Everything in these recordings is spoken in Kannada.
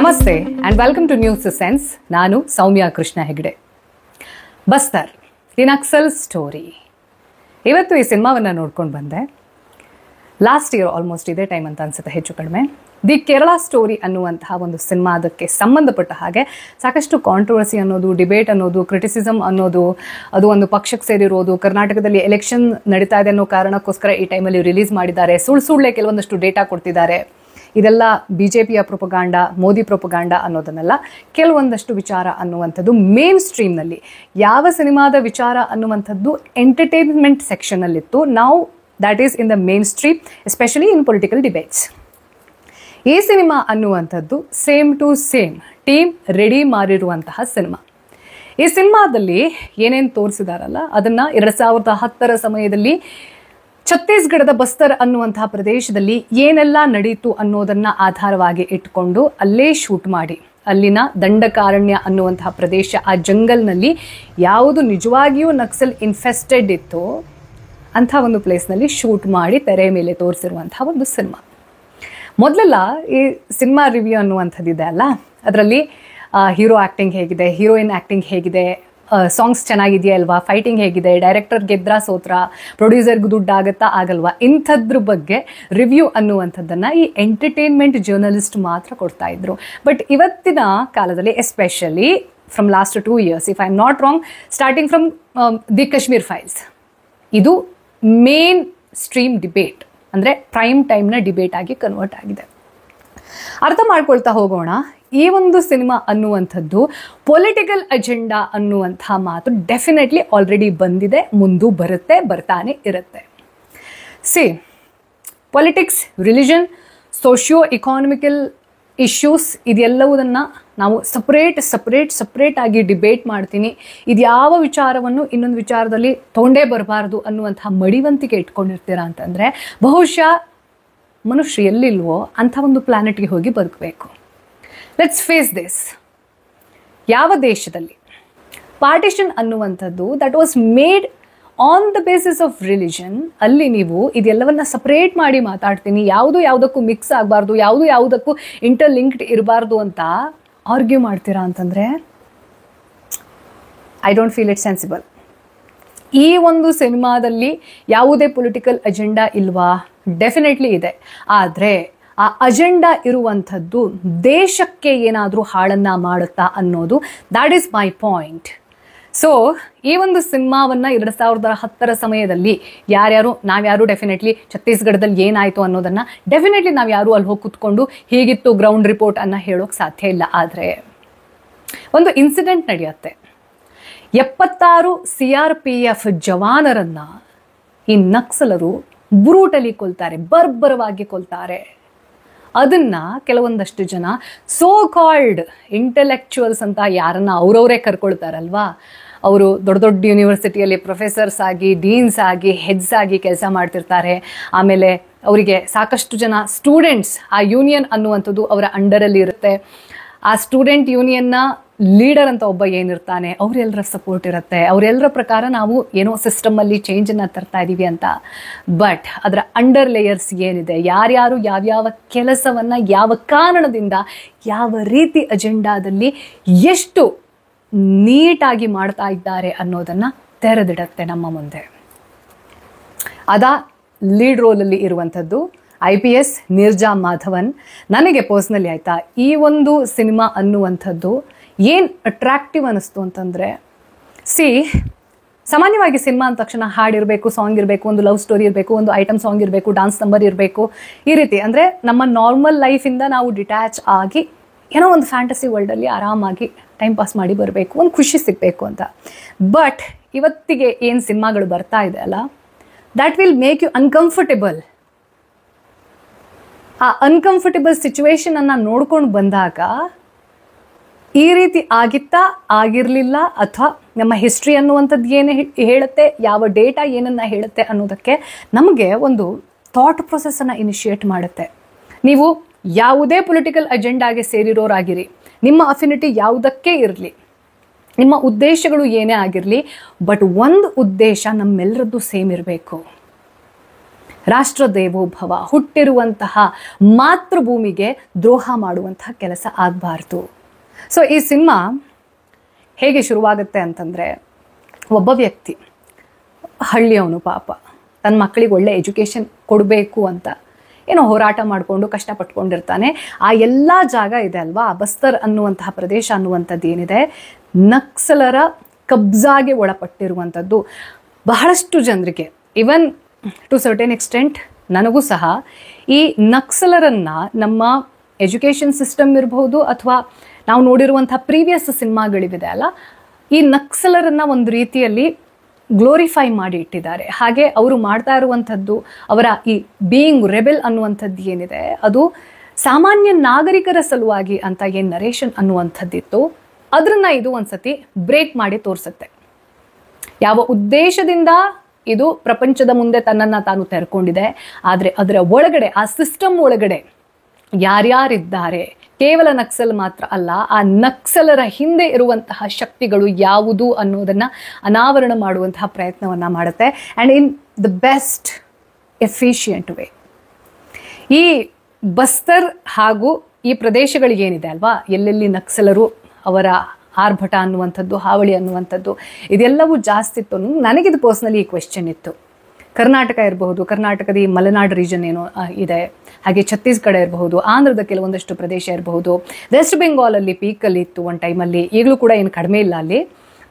ನಮಸ್ತೆ and welcome to News Sense. ನಾನು ಸೌಮ್ಯ ಕೃಷ್ಣ ಹೆಗ್ಡೆ. Bastar the Naxal story. ಇವತ್ತು ಈ ಸಿನಿಮಾವನ್ನು ನೋಡ್ಕೊಂಡು ಬಂದೆ. ಲಾಸ್ಟ್ ಇಯರ್ ಆಲ್ಮೋಸ್ಟ್ ಇದೇ ಟೈಮ್ ಅಂತ ಅನ್ಸುತ್ತೆ, ಹೆಚ್ಚು ಕಡಿಮೆ. ದಿ ಕೇರಳ ಸ್ಟೋರಿ ಅನ್ನುವಂತಹ ಒಂದು ಸಿನಿಮಾದಕ್ಕೆ ಸಂಬಂಧಪಟ್ಟ ಹಾಗೆ ಸಾಕಷ್ಟು ಕಾಂಟ್ರವರ್ಸಿ ಅನ್ನೋದು, ಡಿಬೇಟ್ ಅನ್ನೋದು, ಕ್ರಿಟಿಸಿಸಮ್ ಅನ್ನೋದು, ಅದು ಒಂದು ಪಕ್ಷಕ್ಕೆ ಸೇರಿರೋದು, ಕರ್ನಾಟಕದಲ್ಲಿ ಎಲೆಕ್ಷನ್ ನಡೀತಾ ಇದೆ ಅನ್ನೋ ಕಾರಣಕ್ಕೋಸ್ಕರ ಈ ಟೈಮಲ್ಲಿ ರಿಲೀಸ್ ಮಾಡಿದ್ದಾರೆ, ಸುಳ್ಳೆ ಕೆಲವೊಂದಷ್ಟು ಡೇಟಾ ಕೊಡ್ತಿದ್ದಾರೆ. ಇದೆಲ್ಲ BJPಯ ಪ್ರೊಪಗಾಂಡ, ಮೋದಿ ಪ್ರೊಪಗಾಂಡ ಅನ್ನೋದನ್ನೆಲ್ಲ ಕೆಲವೊಂದಷ್ಟು ವಿಚಾರ ಅನ್ನುವಂಥದ್ದು ಮೇನ್ ಸ್ಟ್ರೀಮ್ನಲ್ಲಿ, ಯಾವ ಸಿನಿಮಾದ ವಿಚಾರ ಅನ್ನುವಂಥದ್ದು ಎಂಟರ್ಟೈನ್ಮೆಂಟ್ ಸೆಕ್ಷನಲ್ಲಿತ್ತು. ನಾವು that is in the main stream, especially in political debates. ಈ ಸಿನಿಮಾ ಅನ್ನುವಂಥದ್ದು same to same team ready ಮಾಡಿರುವಂತಹ ಸಿನಿಮಾ. ಈ ಸಿನಿಮಾದಲ್ಲಿ ಏನೇನು ತೋರಿಸಿದಾರಲ್ಲ ಅದನ್ನು 2010 ಸಮಯದಲ್ಲಿ ಛತ್ತೀಸ್ಗಢದ ಬಸ್ತರ್ ಅನ್ನುವಂತಹ ಪ್ರದೇಶದಲ್ಲಿ ಏನೆಲ್ಲ ನಡೀತು ಅನ್ನೋದನ್ನ ಆಧಾರವಾಗಿ ಇಟ್ಕೊಂಡು ಅಲ್ಲೇ ಶೂಟ್ ಮಾಡಿ, ಅಲ್ಲಿನ ದಂಡಕಾರಣ್ಯ ಅನ್ನುವಂತಹ ಪ್ರದೇಶ, ಆ ಜಂಗಲ್ನಲ್ಲಿ ಯಾವುದು ನಿಜವಾಗಿಯೂ ನಕ್ಸಲ್ ಇನ್ಫೆಸ್ಟೆಡ್ ಇತ್ತು ಅಂಥ ಒಂದು ಪ್ಲೇಸ್ನಲ್ಲಿ ಶೂಟ್ ಮಾಡಿ ತೆರೆ ಮೇಲೆ ತೋರಿಸಿರುವಂತಹ ಒಂದು ಸಿನಿಮಾ. ಮೊದಲೆಲ್ಲ ಈ ಸಿನಿಮಾ ರಿವ್ಯೂ ಅನ್ನುವಂಥದ್ದಿದೆ ಅಲ್ಲ, ಅದರಲ್ಲಿ ಹೀರೋ ಆ್ಯಕ್ಟಿಂಗ್ ಹೇಗಿದೆ, ಹೀರೋಯಿನ್ ಆ್ಯಕ್ಟಿಂಗ್ ಹೇಗಿದೆ, ಸಾಂಗ್ಸ್ ಚೆನ್ನಾಗಿದೆಯಾ ಅಲ್ವಾ, ಫೈಟಿಂಗ್ ಹೇಗಿದೆ, ಡೈರೆಕ್ಟರ್ ಗೆದ್ರಾ ಸೋತ್ರ, ಪ್ರೊಡ್ಯೂಸರ್ಗೆ ದುಡ್ಡು ಆಗುತ್ತಾ ಆಗಲ್ವಾ, ಇಂಥದ್ರ ಬಗ್ಗೆ ರಿವ್ಯೂ ಅನ್ನುವಂಥದ್ದನ್ನು ಈ ಎಂಟರ್ಟೈನ್ಮೆಂಟ್ ಜರ್ನಲಿಸ್ಟ್ ಮಾತ್ರ ಕೊಡ್ತಾ ಇದ್ರು. ಬಟ್ ಇವತ್ತಿನ ಕಾಲದಲ್ಲಿ, especially from last 2 years, if I am not wrong, starting from the Kashmir files, ಇದು ಮೇನ್ ಸ್ಟ್ರೀಮ್ ಡಿಬೇಟ್, ಅಂದರೆ ಪ್ರೈಮ್ ಟೈಮ್ನ ಡಿಬೇಟ್ ಆಗಿ ಕನ್ವರ್ಟ್ ಆಗಿದೆ. ಅರ್ಥ ಮಾಡ್ಕೊಳ್ತಾ ಹೋಗೋಣ. ಈ ಒಂದು ಸಿನಿಮಾ ಅನ್ನುವಂಥದ್ದು ಪೊಲಿಟಿಕಲ್ ಅಜೆಂಡಾ ಅನ್ನುವಂಥ ಮಾತು ಡೆಫಿನೆಟ್ಲಿ ಆಲ್ರೆಡಿ ಬಂದಿದೆ, ಮುಂದೂ ಬರುತ್ತೆ, ಬರ್ತಾನೆ ಇರುತ್ತೆ. ಪೊಲಿಟಿಕ್ಸ್, ರಿಲಿಜನ್, ಸೋಷಿಯೋ ಇಕಾನಮಿಕಲ್ ಇಶ್ಯೂಸ್, ಇದೆಲ್ಲವುದನ್ನು ನಾವು ಸಪ್ರೇಟ್ ಆಗಿ ಡಿಬೇಟ್ ಮಾಡ್ತೀನಿ. ಇದು ಯಾವ ವಿಚಾರವನ್ನು ಇನ್ನೊಂದು ವಿಚಾರದಲ್ಲಿ ತೊಗೊಂಡೇ ಬರಬಾರ್ದು ಅನ್ನುವಂಥ ಮಡಿವಂತಿಕೆ ಇಟ್ಕೊಂಡಿರ್ತೀರಾ ಅಂತಂದರೆ ಬಹುಶಃ ಮನುಷ್ಯರು ಎಲ್ಲಿಲ್ವೋ ಅಂಥ ಒಂದು ಪ್ಲಾನೆಟ್ಗೆ ಹೋಗಿ ಬದುಕಬೇಕು. Let's face this. ಯಾವ ದೇಶದಲ್ಲಿ ಪಾರ್ಟಿಷನ್ ಅನ್ನುವಂಥದ್ದು that was made on the basis of religion, ಅಲ್ಲಿ ನೀವು ಇದೆಲ್ಲವನ್ನ ಸಪ್ರೇಟ್ ಮಾಡಿ ಮಾತಾಡ್ತೀನಿ, ಯಾವುದು ಯಾವುದಕ್ಕೂ ಮಿಕ್ಸ್ ಆಗಬಾರ್ದು, ಯಾವುದು ಯಾವುದಕ್ಕೂ ಇಂಟರ್ಲಿಂಕ್ಡ್ ಇರಬಾರ್ದು ಅಂತ ಆರ್ಗ್ಯೂ ಮಾಡ್ತೀರಾ ಅಂತಂದರೆ I don't feel it sensible. ಈ ಒಂದು ಸಿನಿಮಾದಲ್ಲಿ ಯಾವುದೇ ಪೊಲಿಟಿಕಲ್ ಅಜೆಂಡಾ ಇಲ್ವಾ? ಡೆಫಿನೆಟ್ಲಿ ಇದೆ. ಆದರೆ ಆ ಅಜೆಂಡಾ ಇರುವಂಥದ್ದು ದೇಶಕ್ಕೆ ಏನಾದರೂ ಹಾಳನ್ನು ಮಾಡುತ್ತಾ ಅನ್ನೋದು, that is my point. So ಈ ಒಂದು ಸಿನಿಮಾವನ್ನು 2010 ಸಮಯದಲ್ಲಿ ನಾವ್ಯಾರು ಡೆಫಿನೆಟ್ಲಿ ಛತ್ತೀಸ್ಗಢದಲ್ಲಿ ಏನಾಯಿತು ಅನ್ನೋದನ್ನು ಡೆಫಿನೆಟ್ಲಿ ನಾವ್ಯಾರು ಅಲ್ಲಿ ಹೋಗಿ ಕೂತ್ಕೊಂಡು ಹೀಗಿತ್ತು ಗ್ರೌಂಡ್ ರಿಪೋರ್ಟ್ ಅನ್ನು ಹೇಳೋಕೆ ಸಾಧ್ಯ ಇಲ್ಲ. ಆದರೆ ಒಂದು ಇನ್ಸಿಡೆಂಟ್ ನಡೆಯುತ್ತೆ. 76 CRPF ಜವಾನರನ್ನು ಈ ನಕ್ಸಲರು ಬ್ರೂಟಲಿ ಕೊಲ್ತಾರೆ, ಬರ್ಬರವಾಗಿ ಕೊಲ್ತಾರೆ. ಅದನ್ನು ಕೆಲವೊಂದಷ್ಟು ಜನ ಸೋ ಕಾಲ್ಡ್ ಇಂಟೆಲೆಕ್ಚುವಲ್ಸ್ ಅಂತ ಯಾರನ್ನ ಅವರವರೇ ಕರ್ಕೊಳ್ತಾರಲ್ವಾ, ಅವರು ದೊಡ್ಡ ದೊಡ್ಡ ಯೂನಿವರ್ಸಿಟಿಯಲ್ಲಿ ಪ್ರೊಫೆಸರ್ಸ್ ಆಗಿ, ಡೀನ್ಸ್ ಆಗಿ, ಹೆಡ್ಸ್ ಆಗಿ ಕೆಲಸ ಮಾಡ್ತಿರ್ತಾರೆ. ಆಮೇಲೆ ಅವರಿಗೆ ಸಾಕಷ್ಟು ಜನ ಸ್ಟೂಡೆಂಟ್ಸ್, ಆ ಯೂನಿಯನ್ ಅನ್ನುವಂಥದ್ದು ಅವರ ಅಂಡರಲ್ಲಿ ಇರುತ್ತೆ. ಆ ಸ್ಟೂಡೆಂಟ್ ಯೂನಿಯನ್ನ ಲೀಡರ್ ಅಂತ ಒಬ್ಬ ಏನಿರ್ತಾನೆ, ಅವರೆಲ್ಲರ ಸಪೋರ್ಟ್ ಇರುತ್ತೆ. ಅವರೆಲ್ಲರ ಪ್ರಕಾರ ನಾವು ಏನೋ ಸಿಸ್ಟಮಲ್ಲಿ ಚೇಂಜನ್ನು ತರ್ತಾ ಇದ್ದೀವಿ ಅಂತ. ಬಟ್ ಅದರ ಅಂಡರ್ ಲೇಯರ್ಸ್ ಏನಿದೆ, ಯಾರ್ಯಾರು ಯಾವ್ಯಾವ ಕೆಲಸವನ್ನು ಯಾವ ಕಾರಣದಿಂದ ಯಾವ ರೀತಿ ಅಜೆಂಡಾದಲ್ಲಿ ಎಷ್ಟು ನೀಟಾಗಿ ಮಾಡ್ತಾ ಇದ್ದಾರೆ ಅನ್ನೋದನ್ನು ತೆರೆದಿಡತ್ತೆ ನಮ್ಮ ಮುಂದೆ. ಲೀಡ್ ರೋಲಲ್ಲಿ ಇರುವಂಥದ್ದು IPS ನಿರ್ಜಾ ಮಾಧವನ್. ನನಗೆ ಪರ್ಸ್ನಲಿ ಆಯಿತಾ ಈ ಒಂದು ಸಿನಿಮಾ ಅನ್ನುವಂಥದ್ದು ಏನು ಅಟ್ರಾಕ್ಟಿವ್ ಅನ್ನಿಸ್ತು ಅಂತಂದರೆ, ಸಾಮಾನ್ಯವಾಗಿ ಸಿನಿಮಾ ಅಂದ ತಕ್ಷಣ ಹಾಡಿರಬೇಕು, ಸಾಂಗ್ ಇರಬೇಕು, ಒಂದು ಲವ್ ಸ್ಟೋರಿ ಇರಬೇಕು, ಒಂದು ಐಟಮ್ ಸಾಂಗ್ ಇರಬೇಕು, ಡಾನ್ಸ್ ನಂಬರ್ ಇರಬೇಕು, ಈ ರೀತಿ. ಅಂದರೆ ನಮ್ಮ ನಾರ್ಮಲ್ ಲೈಫಿಂದ ನಾವು ಡಿಟ್ಯಾಚ್ ಆಗಿ ಏನೋ ಒಂದು ಫ್ಯಾಂಟಸಿ ವರ್ಲ್ಡಲ್ಲಿ ಆರಾಮಾಗಿ ಟೈಮ್ ಪಾಸ್ ಮಾಡಿ ಬರಬೇಕು, ಒಂದು ಖುಷಿ ಸಿಗಬೇಕು ಅಂತ. ಬಟ್ ಇವತ್ತಿಗೆ ಏನು ಸಿನಿಮಾಗಳು ಬರ್ತಾ ಇದೆ ಅಲ್ಲ, that will make you uncomfortable. ಆ ಅನ್ಕಂಫರ್ಟೇಬಲ್ ಸಿಚುವೇಶನನ್ನು ನೋಡ್ಕೊಂಡು ಬಂದಾಗ ಈ ರೀತಿ ಆಗಿರಲಿಲ್ಲ, ಅಥವಾ ನಮ್ಮ ಹಿಸ್ಟ್ರಿ ಅನ್ನುವಂಥದ್ದು ಏನು ಹೇಳುತ್ತೆ, ಯಾವ ಡೇಟಾ ಏನನ್ನು ಹೇಳುತ್ತೆ ಅನ್ನೋದಕ್ಕೆ ನಮಗೆ ಒಂದು ಥಾಟ್ ಪ್ರೊಸೆಸನ್ನು ಇನಿಷಿಯೇಟ್ ಮಾಡುತ್ತೆ. ನೀವು ಯಾವುದೇ ಪೊಲಿಟಿಕಲ್ ಅಜೆಂಡಾಗೆ ಸೇರಿರೋರಾಗಿರಿ, ನಿಮ್ಮ ಅಫಿನಿಟಿ ಯಾವುದಕ್ಕೆ ಇರಲಿ, ನಿಮ್ಮ ಉದ್ದೇಶಗಳು ಏನೇ ಆಗಿರಲಿ, ಬಟ್ ಒಂದು ಉದ್ದೇಶ ನಮ್ಮೆಲ್ಲರದ್ದು ಸೇಮ್ ಇರಬೇಕು. ರಾಷ್ಟ್ರ ದೇವೋಭವ, ಹುಟ್ಟಿರುವಂತಹ ಮಾತೃಭೂಮಿಗೆ ದ್ರೋಹ ಮಾಡುವಂತಹ ಕೆಲಸ ಆಗಬಾರ್ದು. ಸೊ ಈ ಸಿನಿಮಾ ಹೇಗೆ ಶುರುವಾಗುತ್ತೆ ಅಂತಂದರೆ, ಒಬ್ಬ ವ್ಯಕ್ತಿ ಹಳ್ಳಿಯವನು ಪಾಪ ತನ್ನ ಮಕ್ಕಳಿಗೆ ಒಳ್ಳೆ ಎಜುಕೇಷನ್ ಕೊಡಬೇಕು ಅಂತ ಏನೋ ಹೋರಾಟ ಮಾಡಿಕೊಂಡು ಕಷ್ಟಪಟ್ಕೊಂಡಿರ್ತಾನೆ. ಆ ಎಲ್ಲ ಜಾಗ ಇದೆ ಅಲ್ವಾ, ಬಸ್ತರ್ ಅನ್ನುವಂತಹ ಪ್ರದೇಶ ಅನ್ನುವಂಥದ್ದು ಏನಿದೆ, ನಕ್ಸಲರ ಕಬ್ಜಾಗೆ ಒಳಪಟ್ಟಿರುವಂಥದ್ದು. ಬಹಳಷ್ಟು ಜನರಿಗೆ, ಇವನ್ ಟು ಸರ್ಟೆನ್ ಎಕ್ಸ್ಟೆಂಟ್ ನನಗೂ ಸಹ, ಈ ನಕ್ಸಲರನ್ನು ನಮ್ಮ ಎಜುಕೇಷನ್ ಸಿಸ್ಟಮ್ ಇರಬಹುದು ಅಥವಾ ನಾವು ನೋಡಿರುವಂಥ ಪ್ರೀವಿಯಸ್ ಸಿನಿಮಾಗಳಿವೆ ಅಲ್ಲ, ಈ ನಕ್ಸಲರನ್ನು ಒಂದು ರೀತಿಯಲ್ಲಿ ಗ್ಲೋರಿಫೈ ಮಾಡಿ ಇಟ್ಟಿದ್ದಾರೆ. ಹಾಗೆ ಅವರು ಮಾಡ್ತಾ ಇರುವಂಥದ್ದು, ಅವರ ಈ ಬೀಯಿಂಗ್ ರೆಬೆಲ್ ಅನ್ನುವಂಥದ್ದು ಏನಿದೆ, ಅದು ಸಾಮಾನ್ಯ ನಾಗರಿಕರ ಸಲುವಾಗಿ ಅಂತ ಏನು ನರೇಷನ್ ಅನ್ನುವಂಥದ್ದಿತ್ತು, ಅದನ್ನು ಇದು ಒಂದ್ಸತಿ ಬ್ರೇಕ್ ಮಾಡಿ ತೋರಿಸುತ್ತೆ. ಯಾವ ಉದ್ದೇಶದಿಂದ ಇದು ಪ್ರಪಂಚದ ಮುಂದೆ ತನ್ನನ್ನು ತಾನು ತೆರ್ಕೊಂಡಿದೆ, ಆದರೆ ಅದರ ಒಳಗಡೆ, ಆ ಸಿಸ್ಟಮ್ ಒಳಗಡೆ ಯಾರ್ಯಾರಿದ್ದಾರೆ, ಕೇವಲ ನಕ್ಸಲ್ ಮಾತ್ರ ಅಲ್ಲ, ಆ ನಕ್ಸಲರ ಹಿಂದೆ ಇರುವಂತಹ ಶಕ್ತಿಗಳು ಯಾವುದು ಅನ್ನೋದನ್ನು ಅನಾವರಣ ಮಾಡುವಂತಹ ಪ್ರಯತ್ನವನ್ನು ಮಾಡುತ್ತೆ. And in the best efficient way. ಈ ಬಸ್ತರ್ ಹಾಗೂ ಈ ಪ್ರದೇಶಗಳಿಗೇನಿದೆ ಅಲ್ವಾ, ಎಲ್ಲೆಲ್ಲಿ ನಕ್ಸಲರು ಅವರ ಆರ್ಭಟ ಅನ್ನುವಂಥದ್ದು, ಹಾವಳಿ ಅನ್ನುವಂಥದ್ದು ಇದೆಲ್ಲವೂ ಜಾಸ್ತಿ ಇತ್ತು. ನನಗಿದು ಪರ್ಸ್ನಲಿ ಈ ಕ್ವೆಶ್ಚನ್ ಇತ್ತು. ಕರ್ನಾಟಕ ಇರಬಹುದು, ಕರ್ನಾಟಕದ ಈ ಮಲೆನಾಡು ರೀಜನ್ ಏನೋ ಇದೆ, ಹಾಗೆ ಛತ್ತೀಸ್ಗಢ ಇರಬಹುದು, ಆಂಧ್ರದ ಕೆಲವೊಂದಷ್ಟು ಪ್ರದೇಶ ಇರಬಹುದು, ವೆಸ್ಟ್ ಬೆಂಗಾಲಲ್ಲಿ ಪೀಕಲ್ಲಿ ಇತ್ತು ಒಂದು ಟೈಮಲ್ಲಿ, ಈಗಲೂ ಕೂಡ ಏನು ಕಡಿಮೆ ಇಲ್ಲ ಅಲ್ಲಿ,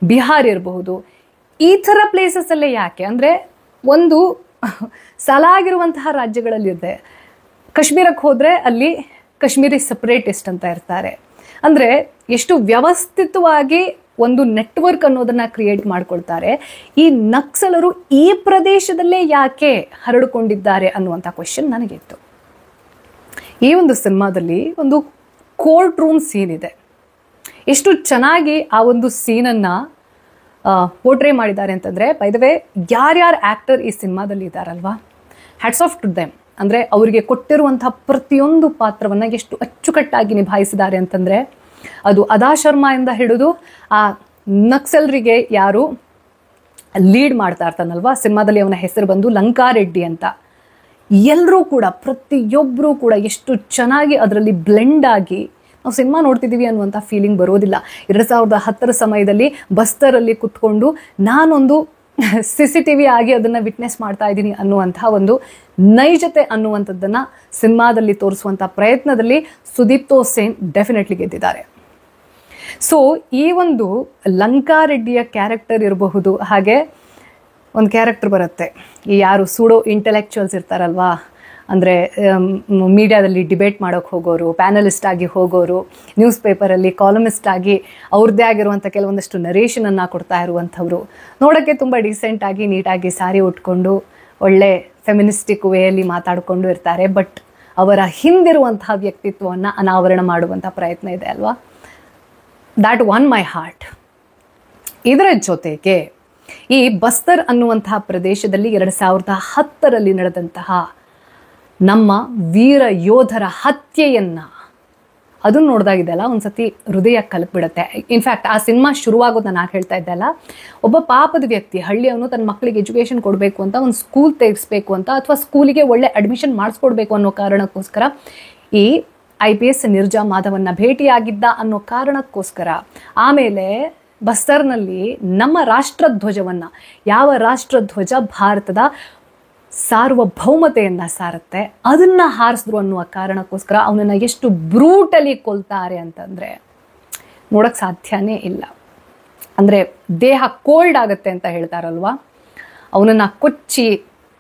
ಬಿಹಾರ್ ಇರಬಹುದು. ಈ ಥರ ಪ್ಲೇಸಸ್ಸಲ್ಲೇ ಯಾಕೆ ಅಂದರೆ, ಒಂದು ಸಲಾಗಿರುವಂತಹ ರಾಜ್ಯಗಳಲ್ಲಿದೆ. ಕಾಶ್ಮೀರಕ್ಕೆ ಹೋದರೆ ಅಲ್ಲಿ ಕಾಶ್ಮೀರಿ ಸಪ್ರೇಟಿಸ್ಟ್ ಅಂತ ಇರ್ತಾರೆ. ಅಂದರೆ ಎಷ್ಟು ವ್ಯವಸ್ಥಿತವಾಗಿ ಒಂದು ನೆಟ್ವರ್ಕ್ ಅನ್ನೋದನ್ನು ಕ್ರಿಯೇಟ್ ಮಾಡ್ಕೊಳ್ತಾರೆ. ಈ ನಕ್ಸಲರು ಈ ಪ್ರದೇಶದಲ್ಲೇ ಯಾಕೆ ಹರಡಿಕೊಂಡಿದ್ದಾರೆ ಅನ್ನುವಂಥ ಕ್ವೆಶ್ಚನ್ ನನಗಿತ್ತು. ಈ ಒಂದು ಸಿನಿಮಾದಲ್ಲಿ ಒಂದು ಕೋರ್ಟ್ ರೂಮ್ ಸೀನ್ ಇದೆ. ಎಷ್ಟು ಚೆನ್ನಾಗಿ ಆ ಒಂದು ಸೀನನ್ನು ಪೋರ್ಟ್ರೇ ಮಾಡಿದ್ದಾರೆ ಅಂತಂದರೆ, ಬೈ ದ ವೇ ಯಾರ್ಯಾರು ಆ್ಯಕ್ಟರ್ ಈ ಸಿನಿಮಾದಲ್ಲಿ ಇದ್ದಾರಲ್ವಾ, ಹ್ಯಾಟ್ಸ್ ಆಫ್ ಟು ದೆಮ್. ಅಂದರೆ ಅವರಿಗೆ ಕೊಟ್ಟಿರುವಂಥ ಪ್ರತಿಯೊಂದು ಪಾತ್ರವನ್ನು ಎಷ್ಟು ಅಚ್ಚುಕಟ್ಟಾಗಿ ನಿಭಾಯಿಸಿದ್ದಾರೆ ಅಂತಂದರೆ, ಅದು ಅದಾ ಶರ್ಮಾ ಇಂದ ಹಿಡಿದು ಆ ನಕ್ಸಲರಿಗೆ ಯಾರು ಲೀಡ್ ಮಾಡ್ತಾ ಇರ್ತಾನಲ್ವಾ ಸಿನಿಮಾದಲ್ಲಿ, ಅವನ ಹೆಸರು ಬಂದು ಲಂಕಾರೆಡ್ಡಿ ಅಂತ. ಎಲ್ಲರೂ ಕೂಡ, ಪ್ರತಿಯೊಬ್ಬರೂ ಕೂಡ ಎಷ್ಟು ಚೆನ್ನಾಗಿ ಅದರಲ್ಲಿ ಬ್ಲೆಂಡ್ ಆಗಿ ನಾವು ಸಿನಿಮಾ ನೋಡ್ತಿದ್ದೀವಿ ಅನ್ನುವಂಥ ಫೀಲಿಂಗ್ ಬರೋದಿಲ್ಲ. 2010 ಸಮಯದಲ್ಲಿ ಬಸ್ತರಲ್ಲಿ ಕುತ್ಕೊಂಡು ನಾನೊಂದು CCTV ಆಗಿ ಅದನ್ನು ವಿಟ್ನೆಸ್ ಮಾಡ್ತಾ ಇದ್ದೀನಿ ಅನ್ನುವಂಥ ಒಂದು ನೈಜತೆ ಅನ್ನುವಂಥದ್ದನ್ನು ಸಿನಿಮಾದಲ್ಲಿ ತೋರಿಸುವಂಥ ಪ್ರಯತ್ನದಲ್ಲಿ ಸುದೀಪ್ತೋ ಸೇನ್ ಡೆಫಿನೆಟ್ಲಿ ಗೆದ್ದಿದ್ದಾರೆ. ಸೊ ಈ ಒಂದು ಲಂಕಾರೆಡ್ಡಿಯ ಕ್ಯಾರೆಕ್ಟರ್ ಇರಬಹುದು, ಹಾಗೆ ಒಂದು ಕ್ಯಾರೆಕ್ಟರ್ ಬರುತ್ತೆ, ಈ ಯಾರು ಸೂಡೋ ಇಂಟೆಲೆಕ್ಚುವಲ್ಸ್ ಇರ್ತಾರಲ್ವಾ, ಅಂದರೆ ಮೀಡಿಯಾದಲ್ಲಿ ಡಿಬೇಟ್ ಮಾಡೋಕ್ಕೆ ಹೋಗೋರು, ಪ್ಯಾನಲಿಸ್ಟ್ ಆಗಿ ಹೋಗೋರು, ನ್ಯೂಸ್ ಪೇಪರಲ್ಲಿ ಕಾಲಮಿಸ್ಟ್ ಆಗಿ ಅವ್ರದ್ದೇ ಆಗಿರುವಂಥ ಕೆಲವೊಂದಷ್ಟು ನರೇಷನನ್ನು ಕೊಡ್ತಾ ಇರುವಂಥವ್ರು, ನೋಡೋಕ್ಕೆ ತುಂಬ ಡೀಸೆಂಟಾಗಿ ನೀಟಾಗಿ ಸಾರಿ ಉಟ್ಕೊಂಡು ಒಳ್ಳೆ ಫೆಮಿನಿಸ್ಟಿಕ್ ವೇಯಲ್ಲಿ ಮಾತಾಡಿಕೊಂಡು ಇರ್ತಾರೆ. ಬಟ್ ಅವರ ಹಿಂದಿರುವಂತಹ ವ್ಯಕ್ತಿತ್ವವನ್ನು ಅನಾವರಣ ಮಾಡುವಂಥ ಪ್ರಯತ್ನ ಇದೆ ಅಲ್ವಾ. That one my heart. ಇದರ ಜೊತೆಗೆ ಈ ಬಸ್ತರ್ ಅನ್ನುವಂತಹ ಪ್ರದೇಶದಲ್ಲಿ 2010ರಲ್ಲಿ ನಡೆದಂತಹ ನಮ್ಮ ವೀರ ಯೋಧರ ಹತ್ಯೆಯನ್ನು ಅದನ್ನು ನೋಡಿದಾಗಿದ್ದಲ್ಲ ಒಂದ್ಸತಿ ಹೃದಯ ಕಲಪಿಬಿಡುತ್ತೆ. ಇನ್ಫ್ಯಾಕ್ಟ್ ಆ ಸಿನಿಮಾ ಶುರುವಾಗೋದು ನಾನು ಹೇಳ್ತಾ ಇದ್ದಲ್ಲ, ಒಬ್ಬ ಪಾಪದ ವ್ಯಕ್ತಿ, ಹಳ್ಳಿಯವನು ತನ್ನ ಮಕ್ಕಳಿಗೆ ಎಜುಕೇಷನ್ ಕೊಡಬೇಕು ಅಂತ, ಒಂದು ಸ್ಕೂಲ್ ತೆಗೆಸ್ಬೇಕು ಅಂತ, ಅಥವಾ ಸ್ಕೂಲಿಗೆ ಒಳ್ಳೆ ಅಡ್ಮಿಷನ್ ಮಾಡಿಸ್ಕೊಡ್ಬೇಕು ಅನ್ನೋ ಕಾರಣಕ್ಕೋಸ್ಕರ ಈ IPS ನಿರ್ಜಾ ಮಾಧವನ್ನ ಭೇಟಿಯಾಗಿದ್ದ ಅನ್ನೋ ಕಾರಣಕ್ಕೋಸ್ಕರ ಆಮೇಲೆ ಬಸ್ತರ್ನಲ್ಲಿ ನಮ್ಮ ರಾಷ್ಟ್ರಧ್ವಜವನ್ನು, ಯಾವ ರಾಷ್ಟ್ರಧ್ವಜ ಭಾರತದ ಸಾರ್ವಭೌಮತೆಯನ್ನು ಸಾರುತ್ತೆ, ಅದನ್ನು ಹಾರಿಸಿದ್ರು ಅನ್ನುವ ಕಾರಣಕ್ಕೋಸ್ಕರ ಅವನನ್ನು ಎಷ್ಟು ಬ್ರೂಟಲಿ ಕೊಲ್ತಾರೆ ಅಂತಂದರೆ ನೋಡೋಕ್ಕೆ ಸಾಧ್ಯನೇ ಇಲ್ಲ. ಅಂದರೆ ದೇಹ ಕೋಲ್ಡ್ ಆಗುತ್ತೆ ಅಂತ ಹೇಳ್ತಾರಲ್ವ, ಅವನನ್ನು ಕೊಚ್ಚಿ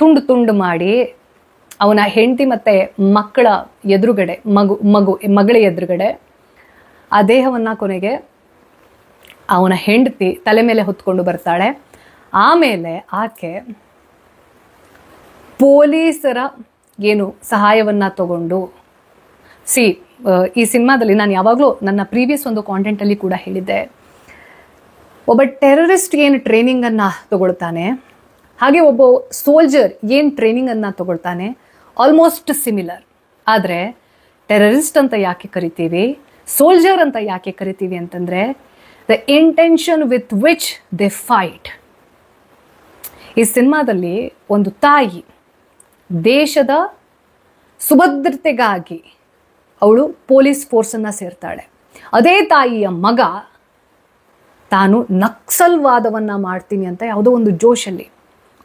ತುಂಡು ತುಂಡು ಮಾಡಿ ಅವನ ಹೆಂಡತಿ ಮತ್ತು ಮಕ್ಕಳ ಎದುರುಗಡೆ, ಮಗಳ ಎದುರುಗಡೆ ಆ ದೇಹವನ್ನು ಕೊನೆಗೆ ಅವನ ಹೆಂಡತಿ ತಲೆ ಮೇಲೆ ಹೊತ್ಕೊಂಡು ಬರ್ತಾಳೆ. ಆಮೇಲೆ ಆಕೆ ಪೊಲೀಸರ ಏನು ಸಹಾಯವನ್ನು ತಗೊಂಡು, ಈ ಸಿನಿಮಾದಲ್ಲಿ ನಾನು ಯಾವಾಗಲೂ ನನ್ನ ಪ್ರೀವಿಯಸ್ ಒಂದು ಕಾಂಟೆಂಟಲ್ಲಿ ಕೂಡ ಹೇಳಿದ್ದೆ, ಒಬ್ಬ ಟೆರರಿಸ್ಟ್ ಏನು ಟ್ರೈನಿಂಗನ್ನು ತಗೊಳ್ತಾನೆ, ಹಾಗೆ ಒಬ್ಬ ಸೋಲ್ಜರ್ ಏನು ಟ್ರೈನಿಂಗನ್ನು ತಗೊಳ್ತಾನೆ, ಆಲ್ಮೋಸ್ಟ್ ಸಿಮಿಲರ್. ಆದರೆ ಟೆರರಿಸ್ಟ್ ಅಂತ ಯಾಕೆ ಕರಿತೀವಿ, ಸೋಲ್ಜರ್ ಅಂತ ಯಾಕೆ ಕರಿತೀವಿ ಅಂತಂದರೆ, the intention with which they fight. ಈ ಸಿನಿಮಾದಲ್ಲಿ ಒಂದು ತಾಯಿ ದೇಶದ ಸುಭದ್ರತೆಗಾಗಿ ಅವಳು ಪೊಲೀಸ್ ಫೋರ್ಸನ್ನು ಸೇರ್ತಾಳೆ. ಅದೇ ತಾಯಿಯ ಮಗ ತಾನು ನಕ್ಸಲ್ವಾದವನ್ನು ಮಾಡ್ತೀನಿ ಅಂತ ಯಾವುದೋ ಒಂದು ಜೋಶಲ್ಲಿ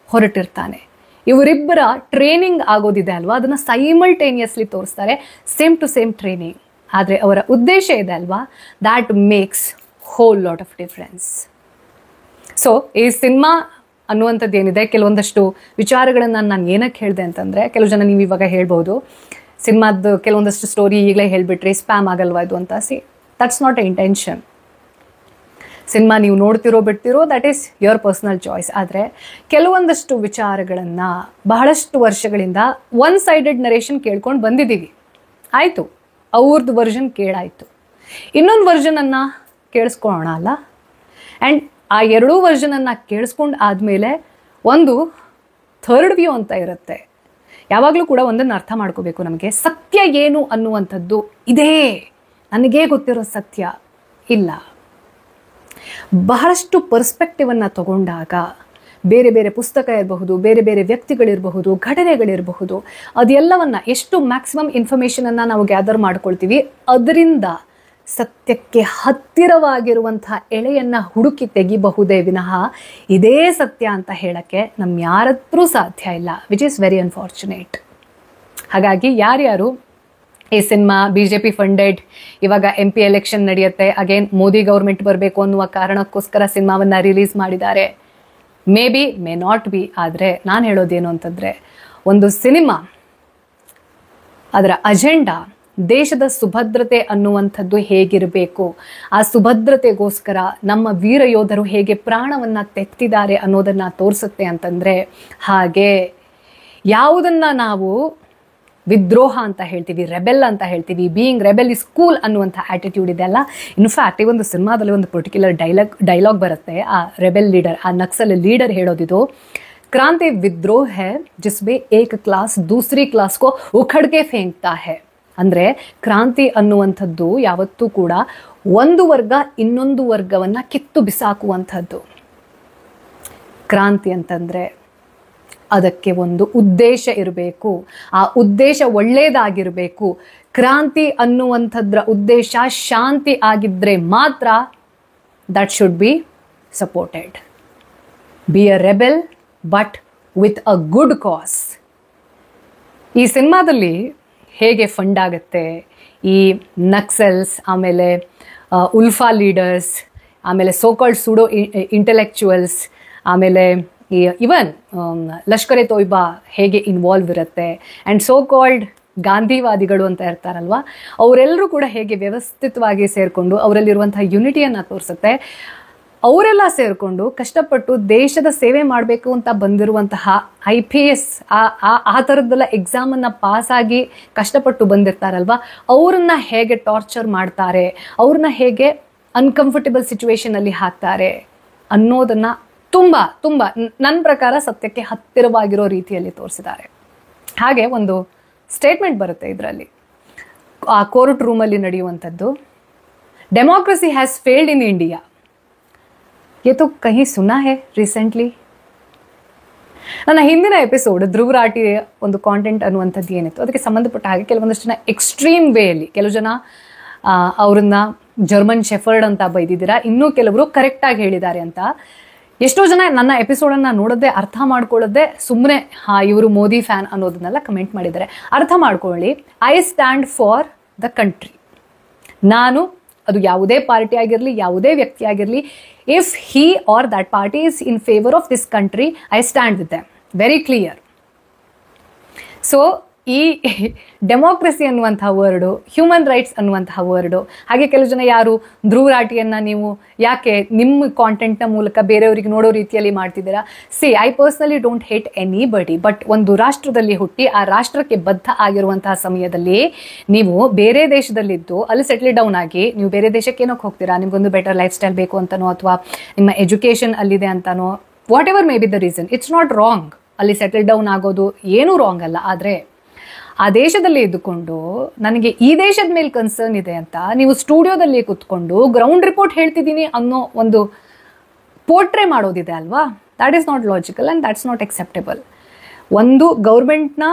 ಹೊರಟಿರ್ತಾನೆ. ಇವರಿಬ್ಬರ ಟ್ರೈನಿಂಗ್ ಆಗೋದಿದೆ ಅಲ್ವಾ, ಅದನ್ನು ಸೈಮಲ್ಟೇನಿಯಸ್ಲಿ ತೋರಿಸ್ತಾರೆ, ಸೇಮ್ ಟು ಸೇಮ್ ಟ್ರೈನಿಂಗ್. ಆದರೆ ಅವರ ಉದ್ದೇಶ ಇದೆ ಅಲ್ವಾ, that makes hole lot of difference. So ಈ ಸಿನಿಮಾ ಅನ್ನುವಂಥದ್ದು ಏನಿದೆ, ಕೆಲವೊಂದಷ್ಟು ವಿಚಾರಗಳನ್ನು ನಾನು ಏನಕ್ಕೆ ಹೇಳಿದೆ ಅಂತಂದರೆ, ಕೆಲವು ಜನ ನೀವು ಇವಾಗ ಹೇಳ್ಬೋದು ಸಿನಿಮಾದ ಕೆಲವೊಂದಷ್ಟು ಸ್ಟೋರಿ ಈಗಲೇ ಹೇಳಿಬಿಟ್ರಿ ಸ್ಪ್ಯಾಮ್ ಆಗಲ್ವಾ ಇದು ಅಂತ. That's not a intention. Cinema ನೀವು ನೋಡ್ತಿರೋ ಬಿಡ್ತಿರೋ that is your personal choice. ಆದರೆ ಕೆಲವೊಂದಷ್ಟು ವಿಚಾರಗಳನ್ನು ಬಹಳಷ್ಟು ವರ್ಷಗಳಿಂದ ಒನ್ ಸೈಡೆಡ್ ನರೇಷನ್ ಕೇಳ್ಕೊಂಡು ಬಂದಿದ್ದೀವಿ. ಆಯಿತು, ಅವ್ರದ್ದು ವರ್ಷನ್ ಕೇಳಾಯಿತು, ಇನ್ನೊಂದು ವರ್ಷನನ್ನು ಕೇಳಿಸ್ಕೊಳ್ಳೋಣ ಅಲ್ಲ. ಆ್ಯಂಡ್ ಆ ಎರಡೂ ವರ್ಷನನ್ನು ಕೇಳಿಸ್ಕೊಂಡು ಆದಮೇಲೆ ಒಂದು ಥರ್ಡ್ ವ್ಯೂ ಅಂತ ಇರುತ್ತೆ. ಯಾವಾಗಲೂ ಕೂಡ ಒಂದನ್ನು ಅರ್ಥ ಮಾಡ್ಕೋಬೇಕು, ನಮಗೆ ಸತ್ಯ ಏನು ಅನ್ನುವಂಥದ್ದು ಇದೇ, ನನಗೇ ಗೊತ್ತಿರೋ ಸತ್ಯ ಇಲ್ಲ. ಬಹಳಷ್ಟು ಪರ್ಸ್ಪೆಕ್ಟಿವನ್ನು ತಗೊಂಡಾಗ ಬೇರೆ ಬೇರೆ ಪುಸ್ತಕ ಇರಬಹುದು, ಬೇರೆ ಬೇರೆ ವ್ಯಕ್ತಿಗಳಿರಬಹುದು, ಘಟನೆಗಳಿರಬಹುದು, ಅದೆಲ್ಲವನ್ನು ಎಷ್ಟು ಮ್ಯಾಕ್ಸಿಮಮ್ ಇನ್ಫಾರ್ಮೇಷನನ್ನು ನಾವು ಗ್ಯಾದರ್ ಮಾಡ್ಕೊಳ್ತೀವಿ, ಅದರಿಂದ ಸತ್ಯಕ್ಕೆ ಹತ್ತಿರವಾಗಿರುವಂಥ ಎಳೆಯನ್ನು ಹುಡುಕಿ ತೆಗಿಬಹುದೇ ವಿನಃ ಇದೇ ಸತ್ಯ ಅಂತ ಹೇಳೋಕ್ಕೆ ನಮ್ಮ ಯಾರತ್ರೂ ಸಾಧ್ಯ ಇಲ್ಲ, ವಿಚ್ ಈಸ್ ವೆರಿ ಅನ್ಫಾರ್ಚುನೇಟ್. ಹಾಗಾಗಿ ಯಾರ್ಯಾರು ಈ ಸಿನಿಮಾ BJP ಫಂಡೆಡ್, ಇವಾಗ MP ಎಲೆಕ್ಷನ್ ನಡೆಯುತ್ತೆ, ಅಗೇನ್ ಮೋದಿ ಗೌರ್ಮೆಂಟ್ ಬರಬೇಕು ಅನ್ನುವ ಕಾರಣಕ್ಕೋಸ್ಕರ ಸಿನಿಮಾವನ್ನು ರಿಲೀಸ್ ಮಾಡಿದ್ದಾರೆ, may be may not be. ಆದರೆ ನಾನು ಹೇಳೋದೇನು ಅಂತಂದರೆ, ಒಂದು ಸಿನಿಮಾ ಅದರ ಅಜೆಂಡಾ ದೇಶದ ಸುಭದ್ರತೆ ಅನ್ನುವಂಥದ್ದು ಹೇಗಿರಬೇಕು, ಆ ಸುಭದ್ರತೆಗೋಸ್ಕರ ನಮ್ಮ ವೀರ ಯೋಧರು ಹೇಗೆ ಪ್ರಾಣವನ್ನು ತೆತ್ತಿದ್ದಾರೆ ಅನ್ನೋದನ್ನು ತೋರಿಸುತ್ತೆ ಅಂತಂದರೆ, ಹಾಗೆ ಯಾವುದನ್ನು ನಾವು ವಿದ್ರೋಹ ಅಂತ ಹೇಳ್ತೀವಿ, ರೆಬೆಲ್ ಅಂತ ಹೇಳ್ತೀವಿ, ಬೀಯಿಂಗ್ ರೆಬೆಲ್ ಇಸ್ ಕೂಲ್ ಅನ್ನುವಂಥ ಆ್ಯಟಿಟ್ಯೂಡ್ ಇದೆ ಅಲ್ಲ. ಇನ್ಫ್ಯಾಕ್ಟ್ ಈ ಒಂದು ಸಿನಿಮಾದಲ್ಲಿ ಒಂದು ಪರ್ಟಿಕ್ಯುಲರ್ ಡೈಲಾಗ್ ಬರುತ್ತೆ, ಆ ರೆಬೆಲ್ ಲೀಡರ್, ಆ ನಕ್ಸಲ್ ಲೀಡರ್ ಹೇಳೋದಿದು, ಕ್ರಾಂತಿ ವಿದ್ರೋಹ ಹೈ ಜಿಸ್ಮೇ ಏಕ್ ಕ್ಲಾಸ್ ದೂಸರಿ ಕ್ಲಾಸ್ ಕೋ ಉಖಡ್ ಕೆ ಫೇಂಕ್ತಾ ಹೈ. ಅಂದರೆ ಕ್ರಾಂತಿ ಅನ್ನುವಂಥದ್ದು ಯಾವತ್ತೂ ಕೂಡ ಒಂದು ವರ್ಗ ಇನ್ನೊಂದು ವರ್ಗವನ್ನು ಕಿತ್ತು ಬಿಸಾಕುವಂಥದ್ದು. ಕ್ರಾಂತಿ ಅಂತಂದರೆ ಅದಕ್ಕೆ ಒಂದು ಉದ್ದೇಶ ಇರಬೇಕು, ಆ ಉದ್ದೇಶ ಒಳ್ಳೆಯದಾಗಿರಬೇಕು. ಕ್ರಾಂತಿ ಅನ್ನುವಂಥದ್ರ ಉದ್ದೇಶ ಶಾಂತಿ ಆಗಿದ್ದರೆ ಮಾತ್ರ that should be supported. Be a rebel but with a good ಕಾಸ್. ಈ ಸಿನಿಮಾದಲ್ಲಿ ಹೇಗೆ ಫಂಡ್ ಆಗುತ್ತೆ, ಈ ನಕ್ಸಲ್ಸ್, ಆಮೇಲೆ ಉಲ್ಫಾ ಲೀಡರ್ಸ್, ಆಮೇಲೆ ಸೋಕಾಲ್ಡ್ ಸೂಡೋ ಇಂಟೆಲೆಕ್ಚುವಲ್ಸ್, ಆಮೇಲೆ ಇವನ್ ಲಷ್ಕರ್ ಎ ತೊಯ್ಬಾ ಹೇಗೆ ಇನ್ವಾಲ್ವ್ ಇರುತ್ತೆ, ಆ್ಯಂಡ್ ಸೋಕಾಲ್ಡ್ ಗಾಂಧಿವಾದಿಗಳು ಅಂತ ಇರ್ತಾರಲ್ವ, ಅವರೆಲ್ಲರೂ ಕೂಡ ಹೇಗೆ ವ್ಯವಸ್ಥಿತವಾಗಿ ಸೇರಿಕೊಂಡು ಅವರಲ್ಲಿರುವಂಥ ಯುನಿಟಿಯನ್ನು ತೋರಿಸುತ್ತೆ. ಅವರೆಲ್ಲ ಸೇರಿಕೊಂಡು ಕಷ್ಟಪಟ್ಟು ದೇಶದ ಸೇವೆ ಮಾಡಬೇಕು ಅಂತ ಬಂದಿರುವಂತಹ IPS ಆ ಥರದ್ದೆಲ್ಲ ಎಕ್ಸಾಮನ್ನು ಪಾಸಾಗಿ ಕಷ್ಟಪಟ್ಟು ಬಂದಿರ್ತಾರಲ್ವ, ಅವ್ರನ್ನ ಹೇಗೆ ಟಾರ್ಚರ್ ಮಾಡ್ತಾರೆ, ಅವ್ರನ್ನ ಹೇಗೆ ಅನ್ಕಂಫರ್ಟೇಬಲ್ ಸಿಚುವೇಶನಲ್ಲಿ ಹಾಕ್ತಾರೆ ಅನ್ನೋದನ್ನು ತುಂಬ ತುಂಬ ನನ್ನ ಪ್ರಕಾರ ಸತ್ಯಕ್ಕೆ ಹತ್ತಿರವಾಗಿರೋ ರೀತಿಯಲ್ಲಿ ತೋರಿಸಿದ್ದಾರೆ. ಹಾಗೆ ಒಂದು ಸ್ಟೇಟ್ಮೆಂಟ್ ಬರುತ್ತೆ ಇದರಲ್ಲಿ, ಆ ಕೋರ್ಟ್ ರೂಮಲ್ಲಿ ನಡೆಯುವಂಥದ್ದು, democracy has failed in India. ये तो कहीं सुना है रिसेंटली. ನನ್ನ ಹಿಂದಿನ ಎಪಿಸೋಡ್ ಧ್ರುವ ರಾಟಿ ಒಂದು ಕಾಂಟೆಂಟ್ ಅನ್ನುವಂಥದ್ದು ಏನಿತ್ತು ಅದಕ್ಕೆ ಸಂಬಂಧಪಟ್ಟ ಹಾಗೆ ಕೆಲವೊಂದಷ್ಟು ಜನ ಎಕ್ಸ್ಟ್ರೀಮ್ ವೇಯಲ್ಲಿ, ಕೆಲವು ಜನ ಅವ್ರನ್ನ ಜರ್ಮನ್ ಶೆಫರ್ಡ್ ಅಂತ ಬೈದಿದ್ದೀರಾ, ಇನ್ನೂ ಕೆಲವರು ಕರೆಕ್ಟಾಗಿ ಹೇಳಿದ್ದಾರೆ ಅಂತ. ಎಷ್ಟೋ ಜನ ನನ್ನ ಎಪಿಸೋಡನ್ನು ನೋಡೋದೇ ಅರ್ಥ ಮಾಡ್ಕೊಳ್ಳೋದೇ ಸುಮ್ಮನೆ ಇವರು ಮೋದಿ ಫ್ಯಾನ್ ಅನ್ನೋದನ್ನೆಲ್ಲ ಕಮೆಂಟ್ ಮಾಡಿದ್ದಾರೆ. ಅರ್ಥ ಮಾಡ್ಕೊಳ್ಳಿ, I stand for the country. ನಾನು, ಅದು ಯಾವುದೇ ಪಾರ್ಟಿ ಆಗಿರಲಿ, ಯಾವುದೇ ವ್ಯಕ್ತಿ ಆಗಿರಲಿ, if he or that party is in favour of this country, I stand with them. Very clear. So ಈ ಡೆಮೋಕ್ರಸಿ ಅನ್ನುವಂಥ ವರ್ಡು, ಹ್ಯೂಮನ್ ರೈಟ್ಸ್ ಅನ್ನುವಂತಹ ವರ್ಡು, ಹಾಗೆ ಕೆಲವು ಜನ ಯಾರು ಧ್ರುವ ರಾಟಿಯನ್ನು ನೀವು ಯಾಕೆ ನಿಮ್ಮ ಕಾಂಟೆಂಟ್ನ ಮೂಲಕ ಬೇರೆಯವರಿಗೆ ನೋಡೋ ರೀತಿಯಲ್ಲಿ ಮಾಡ್ತಿದ್ದೀರಾ. I personally don't hate anybody, but ಒಂದು ರಾಷ್ಟ್ರದಲ್ಲಿ ಹುಟ್ಟಿ ಆ ರಾಷ್ಟ್ರಕ್ಕೆ ಬದ್ಧ ಆಗಿರುವಂತಹ ಸಮಯದಲ್ಲಿ ನೀವು ಬೇರೆ ದೇಶದಲ್ಲಿದ್ದು ಅಲ್ಲಿ ಸೆಟ್ಲ್ ಡೌನ್ ಆಗಿ ನೀವು ಬೇರೆ ದೇಶಕ್ಕೆ ಏನಕ್ಕೆ ಹೋಗ್ತೀರಾ, ನಿಮ್ಗೊಂದು ಬೆಟರ್ ಲೈಫ್ ಸ್ಟೈಲ್ ಬೇಕು ಅಂತನೋ ಅಥವಾ ನಿಮ್ಮ ಎಜುಕೇಷನ್ ಅಲ್ಲಿದೆ ಅಂತನೋ, whatever maybe the reason, it's not wrong. ಅಲ್ಲಿ ಸೆಟಲ್ ಡೌನ್ ಆಗೋದು ಏನೂ ರಾಂಗ್ ಅಲ್ಲ. ಆದರೆ ಆ ದೇಶದಲ್ಲಿ ಇದ್ದುಕೊಂಡು ನನಗೆ ಈ ದೇಶದ ಮೇಲೆ ಕನ್ಸರ್ನ್ ಇದೆ ಅಂತ ನೀವು ಸ್ಟುಡಿಯೋದಲ್ಲಿ ಕೂತ್ಕೊಂಡು ಗ್ರೌಂಡ್ ರಿಪೋರ್ಟ್ ಹೇಳ್ತಿದ್ದೀನಿ ಅನ್ನೋ ಒಂದು ಪೋರ್ಟ್ರೇ ಮಾಡೋದಿದೆ ಅಲ್ವಾ, that is not logical and that's not acceptable. ಒಂದು ಗೌರ್ಮೆಂಟ್ನ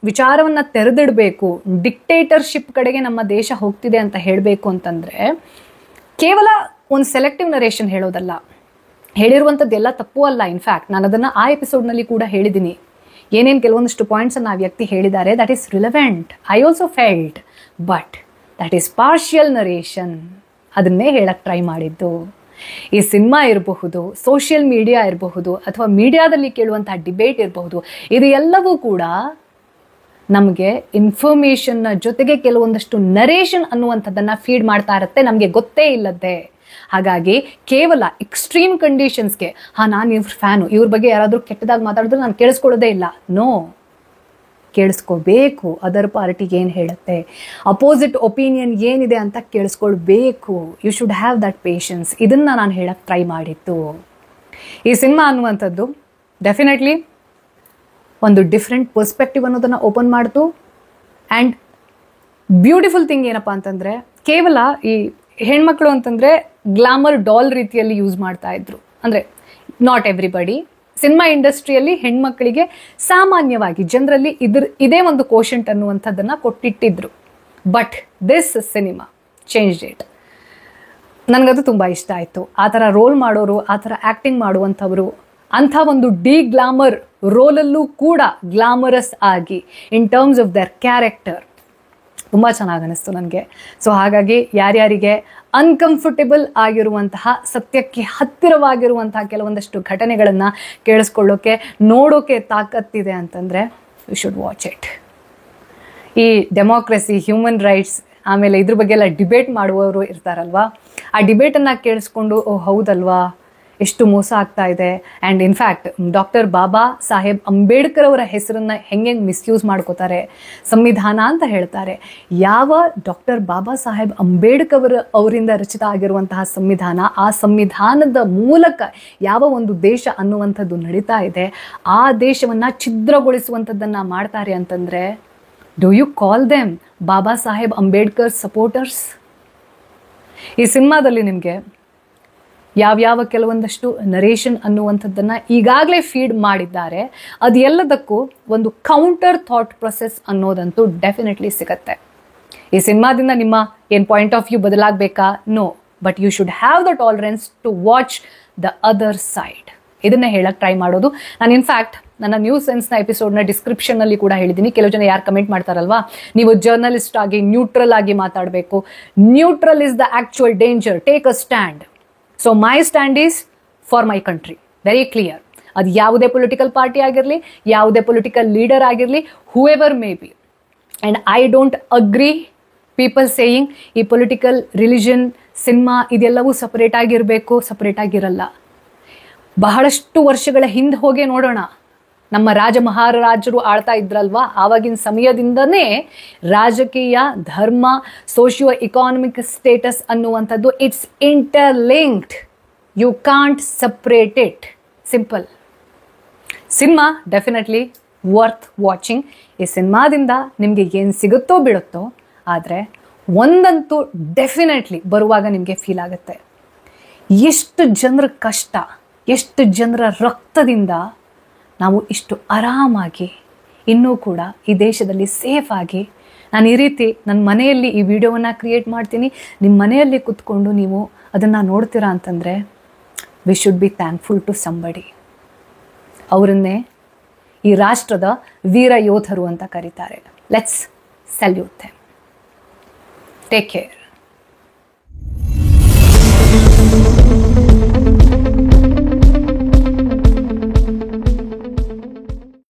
ವಿಚಾರವನ್ನು ತೆರೆದಿಡಬೇಕು, ಡಿಕ್ಟೇಟರ್ಶಿಪ್ ಕಡೆಗೆ ನಮ್ಮ ದೇಶ ಹೋಗ್ತಿದೆ ಅಂತ ಹೇಳಬೇಕು ಅಂತಂದರೆ ಕೇವಲ ಒಂದು ಸೆಲೆಕ್ಟಿವ್ ನರೇಷನ್ ಹೇಳೋದಲ್ಲ. ಹೇಳಿರುವಂಥದ್ದೆಲ್ಲ ತಪ್ಪು ಅಲ್ಲ. ಇನ್ಫ್ಯಾಕ್ಟ್ ನಾನು ಅದನ್ನು ಆ ಎಪಿಸೋಡ್ನಲ್ಲಿ ಕೂಡ ಹೇಳಿದ್ದೀನಿ. ಏನೇನು ಕೆಲವೊಂದಿಷ್ಟು ಪಾಯಿಂಟ್ಸನ್ನು ಆ ವ್ಯಕ್ತಿ ಹೇಳಿದ್ದಾರೆ, that is relevant. I also felt, but that is partial narration. ಅದನ್ನೇ ಹೇಳಕ್ಕೆ ಟ್ರೈ ಮಾಡಿದ್ದು. ಈ ಸಿನಿಮಾ ಇರಬಹುದು, ಸೋಷಿಯಲ್ ಮೀಡಿಯಾ ಇರಬಹುದು, ಅಥವಾ ಮೀಡಿಯಾದಲ್ಲಿ ಕೇಳುವಂತಹ ಡಿಬೇಟ್ ಇರಬಹುದು, ಇದು ಎಲ್ಲವೂ ಕೂಡ ನಮಗೆ ಇನ್ಫಾರ್ಮೇಷನ್ನ ಜೊತೆಗೆ ಕೆಲವೊಂದಷ್ಟು ನರೇಷನ್ ಅನ್ನುವಂಥದ್ದನ್ನು ಫೀಡ್ ಮಾಡ್ತಾ ಇರುತ್ತೆ, ನಮಗೆ ಗೊತ್ತೇ ಇಲ್ಲದೆ. ಹಾಗಾಗಿ ಕೇವಲ ಎಕ್ಸ್ಟ್ರೀಮ್ ಕಂಡೀಷನ್ಸ್ಗೆ ನಾನು ಇವ್ರ ಫ್ಯಾನು, ಇವ್ರ ಬಗ್ಗೆ ಯಾರಾದರೂ ಕೆಟ್ಟದಾಗಿ ಮಾತಾಡಿದ್ರೆ ನಾನು ಕೇಳಿಸ್ಕೊಳ್ಳೋದೇ ಇಲ್ಲ. ನೋ, ಕೇಳಿಸ್ಕೋಬೇಕು. ಅದರ್ ಪಾರ್ಟಿಗೆ ಏನು ಹೇಳುತ್ತೆ, ಅಪೋಸಿಟ್ ಒಪಿನಿಯನ್ ಏನಿದೆ ಅಂತ ಕೇಳಿಸ್ಕೊಳ್ಬೇಕು. You should have that patience. ಇದನ್ನು ನಾನು ಹೇಳಕ್ಕೆ ಟ್ರೈ ಮಾಡಿತ್ತು. ಈ ಸಿನಿಮಾ ಅನ್ನುವಂಥದ್ದು ಡೆಫಿನೆಟ್ಲಿ ಒಂದು ಡಿಫ್ರೆಂಟ್ ಪರ್ಸ್ಪೆಕ್ಟಿವ್ ಅನ್ನೋದನ್ನು ಓಪನ್ ಮಾಡ್ತು. ಆ್ಯಂಡ್ ಬ್ಯೂಟಿಫುಲ್ ಥಿಂಗ್ ಏನಪ್ಪ ಅಂತಂದರೆ, ಕೇವಲ ಈ ಹೆಣ್ಮಕ್ಳು ಅಂತಂದರೆ ಗ್ಲಾಮರ್ ಡಾಲ್ ರೀತಿಯಲ್ಲಿ ಯೂಸ್ ಮಾಡ್ತಾ ಇದ್ರು. ಅಂದರೆ ನಾಟ್ ಎವ್ರಿಬಡಿ. ಸಿನಿಮಾ ಇಂಡಸ್ಟ್ರಿಯಲ್ಲಿ ಹೆಣ್ಮಕ್ಳಿಗೆ ಸಾಮಾನ್ಯವಾಗಿ ಜನರಲ್ಲಿ ಇದೇ ಒಂದು ಕೋಶಂಟ್ ಅನ್ನುವಂಥದ್ದನ್ನು ಕೊಟ್ಟಿಟ್ಟಿದ್ರು. But this cinema change it. ನನಗದು ತುಂಬ ಇಷ್ಟ ಆಯಿತು. ಆ ಥರ ರೋಲ್ ಮಾಡೋರು, ಆ ಥರ ಆ್ಯಕ್ಟಿಂಗ್ ಮಾಡುವಂಥವರು ಅಂಥ ಒಂದು ಗ್ಲಾಮರ್ ರೋಲಲ್ಲೂ ಕೂಡ ಗ್ಲಾಮರಸ್ ಆಗಿ in terms of there character ತುಂಬ ಚೆನ್ನಾಗಿ ಅನ್ನಿಸ್ತು ನನಗೆ. ಸೊ ಹಾಗಾಗಿ ಯಾರ್ಯಾರಿಗೆ ಅನ್ಕಂಫರ್ಟೇಬಲ್ ಆಗಿರುವಂತಹ, ಸತ್ಯಕ್ಕೆ ಹತ್ತಿರವಾಗಿರುವಂತಹ ಕೆಲವೊಂದಷ್ಟು ಘಟನೆಗಳನ್ನು ಕೇಳಿಸ್ಕೊಳ್ಳೋಕೆ, ನೋಡೋಕೆ ತಾಕತ್ತಿದೆ ಅಂತಂದರೆ ಯು ಶುಡ್ ವಾಚ್ ಇಟ್. ಈ ಡೆಮೋಕ್ರಸಿ, ಹ್ಯೂಮನ್ ರೈಟ್ಸ್, ಆಮೇಲೆ ಇದ್ರ ಬಗ್ಗೆ ಎಲ್ಲ ಡಿಬೇಟ್ ಮಾಡುವವರು ಇರ್ತಾರಲ್ವಾ, ಆ ಡಿಬೇಟನ್ನು ಕೇಳಿಸ್ಕೊಂಡು ಓ ಹೌದಲ್ವಾ, ಎಷ್ಟು ಮೋಸ ಆಗ್ತಾ ಇದೆ. ಆ್ಯಂಡ್ ಇನ್ಫ್ಯಾಕ್ಟ್ ಡಾಕ್ಟರ್ ಬಾಬಾ ಸಾಹೇಬ್ ಅಂಬೇಡ್ಕರ್ ಅವರ ಹೆಸರನ್ನು ಹೆಂಗೆ ಮಿಸ್ಯೂಸ್ ಮಾಡ್ಕೋತಾರೆ. ಸಂವಿಧಾನ ಅಂತ ಹೇಳ್ತಾರೆ. ಯಾವ ಡಾಕ್ಟರ್ ಬಾಬಾ ಸಾಹೇಬ್ ಅಂಬೇಡ್ಕರ್ ಅವರಿಂದ ರಚಿತ ಆಗಿರುವಂತಹ ಸಂವಿಧಾನ, ಆ ಸಂವಿಧಾನದ ಮೂಲಕ ಯಾವ ಒಂದು ದೇಶ ಅನ್ನುವಂಥದ್ದು ನಡೀತಾ ಇದೆ, ಆ ದೇಶವನ್ನು ಛಿದ್ರಗೊಳಿಸುವಂಥದ್ದನ್ನು ಮಾಡ್ತಾರೆ ಅಂತಂದರೆ do you call them Baba Saheb Ambedkar supporters? ಈ ಸಿನಿಮಾದಲ್ಲಿ ನಿಮಗೆ ಯಾವ್ಯಾವ ಕೆಲವೊಂದಷ್ಟು ನರೇಷನ್ ಅನ್ನುವಂಥದ್ದನ್ನು ಈಗಾಗಲೇ ಫೀಡ್ ಮಾಡಿದ್ದಾರೆ. ಅದು ಎಲ್ಲದಕ್ಕೂ ಒಂದು ಕೌಂಟರ್ ಥಾಟ್ ಪ್ರೊಸೆಸ್ ಅನ್ನೋದಂತೂ ಡೆಫಿನೆಟ್ಲಿ ಸಿಗತ್ತೆ. ಈ ಸಿನಿಮಾದಿಂದ ನಿಮ್ಮ ಏನು ಪಾಯಿಂಟ್ ಆಫ್ ವ್ಯೂ ಬದಲಾಗಬೇಕಾ? No, but you should have the tolerance to watch the other side. ಇದನ್ನೇ ಹೇಳಕ್ಕೆ ಟ್ರೈ ಮಾಡೋದು. ನಾನು ಇನ್ಫ್ಯಾಕ್ಟ್ ನನ್ನ ನ್ಯೂಸ್ ಸೆನ್ಸ್ನ ಎಪಿಸೋಡ್ನ ಡಿಸ್ಕ್ರಿಪ್ಷನ್ನಲ್ಲಿ ಕೂಡ ಹೇಳಿದ್ದೀನಿ. ಕೆಲವು ಜನ ಯಾರು ಕಮೆಂಟ್ ಮಾಡ್ತಾರಲ್ವಾ, ನೀವು ಜರ್ನಲಿಸ್ಟ್ ಆಗಿ ನ್ಯೂಟ್ರಲ್ ಆಗಿ ಮಾತಾಡಬೇಕು. Neutral is the actual danger. Take a stand. So my stand is for my country, very clear. ಅದು ಯಾವುದೇ ಪೊಲಿಟಿಕಲ್ ಪಾರ್ಟಿ ಆಗಿರಲಿ, ಯಾವುದೇ ಪೊಲಿಟಿಕಲ್ ಲೀಡರ್ ಆಗಿರಲಿ, whoever may be. And I don't agree people saying ಈ ಪೊಲಿಟಿಕಲ್, ರಿಲಿಜನ್, ಸಿನಿಮಾ ಇದೆಲ್ಲವೂ ಸಪ್ರೇಟ್ ಆಗಿರಬೇಕು. ಸಪ್ರೇಟ್ ಆಗಿರಲ್ಲ. ಬಹಳಷ್ಟು ವರ್ಷಗಳ ಹಿಂದೆ ಹೋಗಿ ನೋಡೋಣ, ನಮ್ಮ ರಾಜ ಮಹಾರಾಜರು ಆಳ್ತಾ ಇದ್ರಲ್ವಾ, ಆವಾಗಿನ ಸಮಯದಿಂದನೇ ರಾಜಕೀಯ, ಧರ್ಮ, ಸೋಷಿಯೋ ಇಕಾನಮಿಕ್ ಸ್ಟೇಟಸ್ ಅನ್ನುವಂಥದ್ದು it's interlinked. You can't separate it. Simple. Cinema definitely worth watching. ಈ ಸಿನಿಮಾದಿಂದ ನಿಮಗೆ ಏನು ಸಿಗುತ್ತೋ ಬಿಡುತ್ತೋ, ಆದರೆ ಒಂದಂತೂ ಡೆಫಿನೆಟ್ಲಿ ಬರುವಾಗ ನಿಮಗೆ ಫೀಲ್ ಆಗುತ್ತೆ, ಎಷ್ಟು ಜನರ ಕಷ್ಟ, ಎಷ್ಟು ಜನರ ರಕ್ತದಿಂದ ನಾವು ಇಷ್ಟು ಆರಾಮಾಗಿ ಇನ್ನೂ ಕೂಡ ಈ ದೇಶದಲ್ಲಿ ಸೇಫ್ ಆಗಿ, ನಾನು ಈ ರೀತಿ ನನ್ನ ಮನೆಯಲ್ಲಿ ಈ ವಿಡಿಯೋವನ್ನು ಕ್ರಿಯೇಟ್ ಮಾಡ್ತೀನಿ, ನಿಮ್ಮ ಮನೆಯಲ್ಲಿ ಕೂತ್ಕೊಂಡು ನೀವು ಅದನ್ನು ನೋಡ್ತೀರಾ ಅಂತಂದರೆ we should be thankful to somebody. ಅವರನ್ನೇ ಈ ರಾಷ್ಟ್ರದ ವೀರ ಯೋಧರು ಅಂತ ಕರೀತಾರೆ. Let's salute them. Take care.